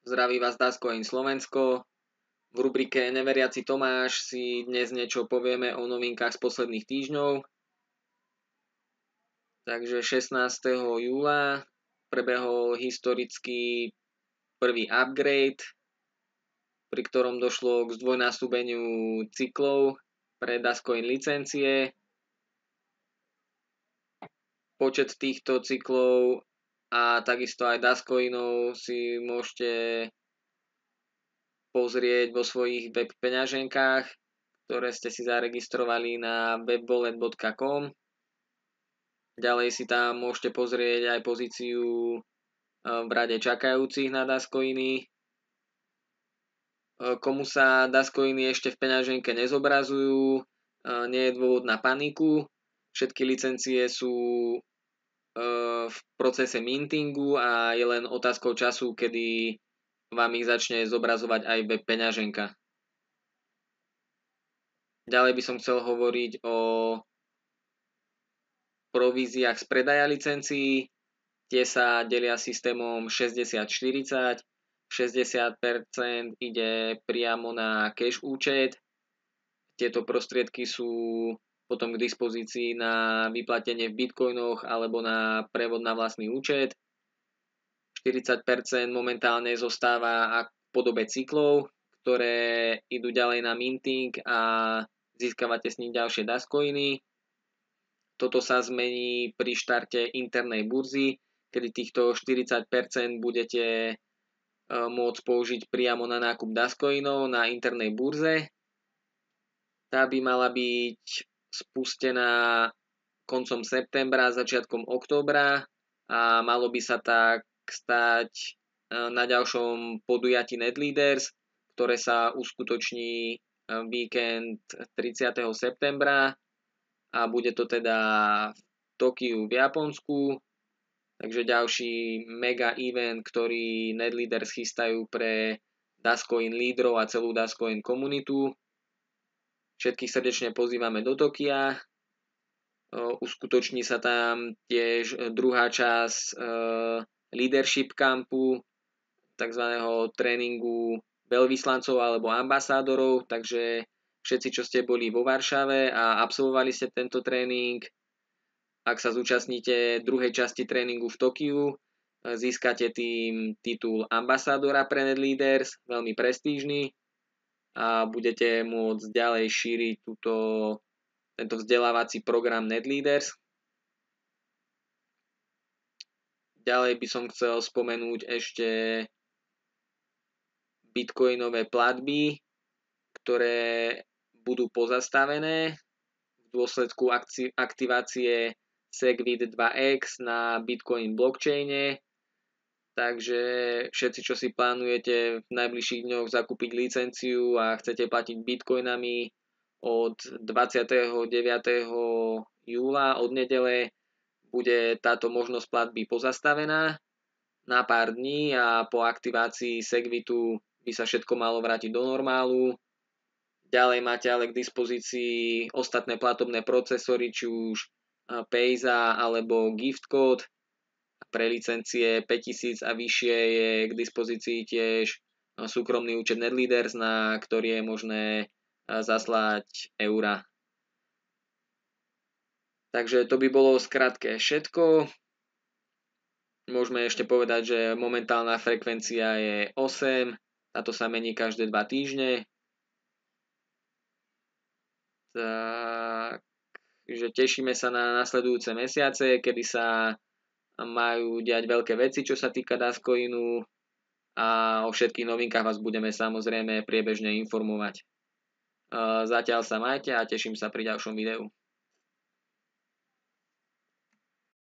Zdraví vás Dascoin Slovensko. V rubrike Neveriaci Tomáš si dnes niečo povieme o novinkách z posledných týždňov. Takže 16. júla prebehol historický prvý upgrade, pri ktorom došlo k zdvojnásobeniu cyklov pre Dascoin licencie. Počet týchto cyklov a takisto aj Dascoinov si môžete pozrieť vo svojich web peňaženkách, ktoré ste si zaregistrovali na webwallet.com. Ďalej si tam môžete pozrieť aj pozíciu v rade čakajúcich na Dascoiny. Komu sa Dascoiny ešte v peňaženke nezobrazujú, nie je dôvod na paniku. Všetky licencie sú v procese mintingu a je len otázkou času, kedy vám ich začne zobrazovať aj web peňaženka. Ďalej by som chcel hovoriť o províziách z predaja licencií. Tie sa delia systémom 60-40. 60% ide priamo na cash účet. Tieto prostriedky sú potom k dispozícii na vyplatenie v bitcoinoch alebo na prevod na vlastný účet. 40% momentálne zostáva v podobe cyklov, ktoré idú ďalej na minting a získavate s nich ďalšie Dascoiny. Toto sa zmení pri štarte internej burzy, kedy týchto 40% budete môcť použiť priamo na nákup Dascoinov na internej burze. Tá by mala byť spustená koncom septembra, začiatkom októbra a malo by sa tak stať na ďalšom podujatí NetLeaders, ktoré sa uskutoční víkend 30. septembra a bude to teda v Tokiu v Japonsku. Takže ďalší mega event, ktorý NetLeaders chystajú pre Dascoin lídrov a celú Dascoin komunitu. Všetkých srdečne pozývame do Tokia. Uskutoční sa tam tiež druhá časť leadership campu, takzvaného tréningu veľvyslancov alebo ambasádorov. Takže všetci, čo ste boli vo Varšave a absolvovali ste tento tréning, ak sa zúčastníte druhej časti tréningu v Tokiu, získate tým titul ambasádora pre NetLeaders, veľmi prestížny, a budete môcť ďalej šíriť tento vzdelávací program NetLeaders. Ďalej by som chcel spomenúť ešte bitcoinové platby, ktoré budú pozastavené v dôsledku aktivácie Segwit 2x na Bitcoin blockchaine. Takže všetci, čo si plánujete v najbližších dňoch zakúpiť licenciu a chcete platiť bitcoinami od 29. júla, od nedele, bude táto možnosť platby pozastavená na pár dní a po aktivácii Segwitu by sa všetko malo vrátiť do normálu. Ďalej máte ale k dispozícii ostatné platobné procesory, či už Payza alebo Giftcode. Pre licencie 5000 a vyššie je k dispozícii tiež súkromný účet NetLeaders, na ktorý je možné zaslať eura. Takže to by bolo skrátke všetko. Môžeme ešte povedať, že momentálna frekvencia je 8, táto sa mení každé 2 týždne. Takže tešíme sa na nasledujúce mesiace, kedy sa majú diať veľké veci, čo sa týka Dascoinu, a o všetkých novinkách vás budeme samozrejme priebežne informovať. Zatiaľ sa majte a teším sa pri ďalšom videu.